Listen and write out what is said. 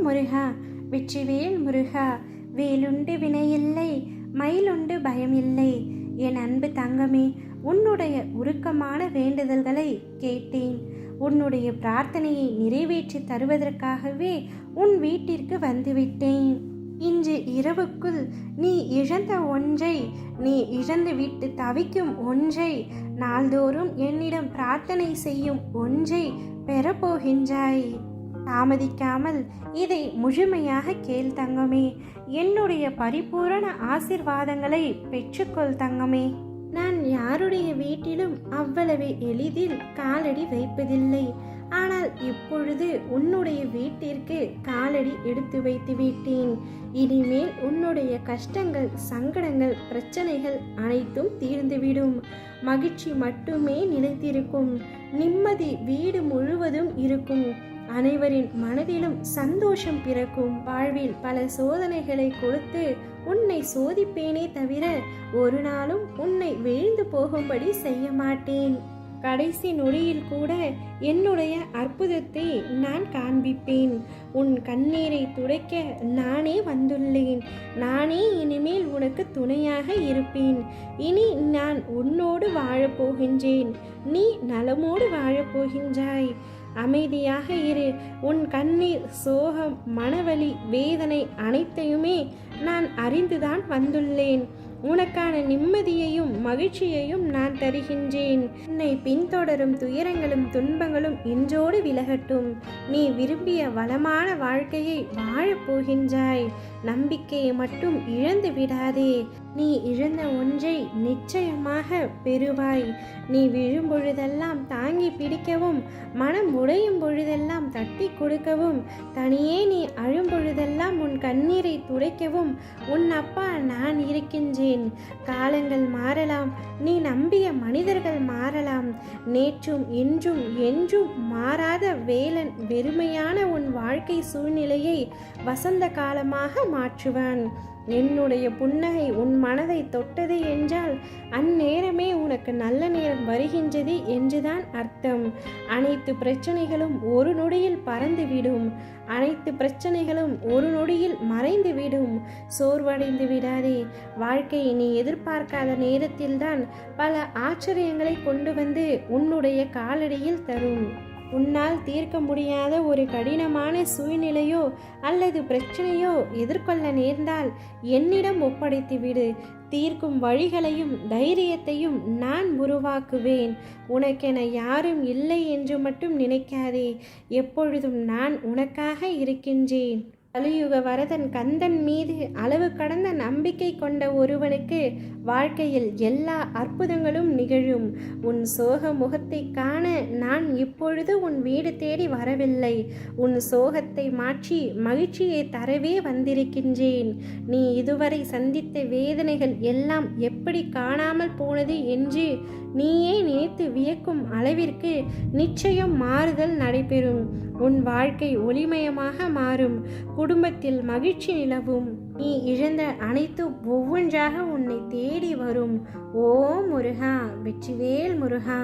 முருகா, வெற்றிவேல் முருகா. வேலுண்டு வினையில்லை, மயிலுண்டு பயமில்லை. என் அன்பு தங்கமே, உன்னுடைய உருக்கமான வேண்டுதல்களை கேட்டேன். உன்னுடைய பிரார்த்தனையை நிறைவேற்றி தருவதற்காகவே உன் வீட்டிற்கு வந்துவிட்டேன். இன்று இரவுக்குள் நீ இழந்த ஒன்றை, நீ இழந்துவிட்டு தவிக்கும் ஒன்றை, நாள்தோறும் என்னிடம் பிரார்த்தனை செய்யும் ஒன்றை பெறப்போகின்றாய். தாமதிக்காமல் இதை முழுமையாக கேள் தங்கமே. என்னுடைய பரிபூரண ஆசிர்வாதங்களை பெற்றுக்கொள் தங்கமே. நான் யாருடைய வீட்டிலும் அவ்வளவு எளிதில் காலடி வைப்பதில்லை. ஆனால் இப்பொழுது உன்னுடைய வீட்டிற்கு காலடி எடுத்து வைத்து விட்டேன். இனிமேல் உன்னுடைய கஷ்டங்கள், சங்கடங்கள், பிரச்சனைகள் அனைத்தும் தீர்ந்துவிடும். மகிழ்ச்சி மட்டுமே நிலைத்திருக்கும். நிம்மதி வீடு முழுவதும் இருக்கும். அனைவரின் மனதிலும் சந்தோஷம் பிறக்கும். வாழ்வில் பல சோதனைகளை கொடுத்து உன்னை சோதிப்பேனே தவிர ஒரு நாளும் உன்னை வீழ்ந்து போகும்படி செய்ய மாட்டேன். கடைசி நொடியில் கூட என்னுடைய அற்புதத்தை நான் காண்பிப்பேன். உன் கண்ணீரை துடைக்க நானே வந்துள்ளேன். நானே இனிமேல் உனக்கு துணையாக இருப்பேன். இனி நான் உன்னோடு வாழப்போகின்றேன். நீ நலமோடு வாழப்போகின்றாய். அமைதியாக இரு. உன் கண்ணீர், சோகம், மனவலி, வேதனை அனைத்தையுமே நான் அறிந்துதான் வந்துள்ளேன். உனக்கான நிம்மதியையும் மகிழ்ச்சியையும் நான் தருகின்றேன். உன்னை பின்தொடரும் துயரங்களும் துன்பங்களும் இன்றோடு விலகட்டும். நீ விரும்பிய வளமான வாழ்க்கையை வாழப்போகின்றாய். நம்பிக்கையை மட்டும் இழந்து விடாதே. நீ இழந்த ஒன்றை நிச்சயமாக பெறுவாய். நீ விழும் பொழுதெல்லாம் தாங்கி பிடிக்கவும், மனம் உடையும் பொழுதெல்லாம் தட்டி கொடுக்கவும், தனியே நீ அழும் பொழுதெல்லாம் உன் கண்ணீரை துடைக்கவும் உன் அப்பா நான் இருக்கின்றேன். காலங்கள் மாறலாம், நீ நம்பிய மனிதர்கள் மாறலாம். நேற்றும் இன்றும் என்றும் மாறாத வேலன் வெறுமையான உன் வாழ்க்கை சூழ்நிலையை வசந்த காலமாக மாற்றுவான். என்னுடைய புன்னகை உன் மனதை தொட்டது என்றால் அந்நேரமே உனக்கு நல்ல நேரம் வருகின்றது என்றுதான் அர்த்தம். அனைத்து பிரச்சனைகளும் ஒரு நொடியில் பறந்துவிடும். அனைத்து பிரச்சனைகளும் ஒரு நொடியில் மறைந்துவிடும். சோர்வடைந்து விடாதே. வாழ்க்கையை நீ எதிர்பார்க்காத நேரத்தில்தான் பல ஆச்சரியங்களை கொண்டு வந்து உன்னுடைய காலடியில் தரும். உன்னால் தீர்க்க முடியாத ஒரு கடினமான சூழ்நிலையோ அல்லது பிரச்சனையோ எதிர்கொள்ள நேர்ந்தால் என்னிடம் ஒப்படைத்துவிடு. தீர்க்கும் வழிகளையும் தைரியத்தையும் நான் உருவாக்குவேன். உனக்கென யாரும் இல்லை என்று மட்டும் நினைக்காதே. எப்பொழுதும் நான் உனக்காக இருக்கின்றேன். கலியுக வரதன் கந்தன் மீது அளவு கடந்த நம்பிக்கை கொண்ட ஒருவனுக்கு வாழ்க்கையில் எல்லா அற்புதங்களும் நிகழும். உன் சோக முகத்தை காண நான் இப்பொழுது உன் வீடு தேடி வரவில்லை. உன் சோகத்தை மாற்றி மகிழ்ச்சியை தரவே வந்திருக்கின்றேன். நீ இதுவரை சந்தித்த வேதனைகள் எல்லாம் எப்படி காணாமல் போனது என்று நீயே நினைத்து வியக்கும் அளவிற்கு நிச்சயம் மாறுதல் நடைபெறும். உன் வாழ்க்கை ஒளிமயமாக மாறும். குடும்பத்தில் மகிழ்ச்சி நிலவும். நீ இழந்த அனைத்தும் ஒவ்வொன்றாக உன்னை தேடி வரும். ஓம் முருகா, வெற்றிவேல் முருகா.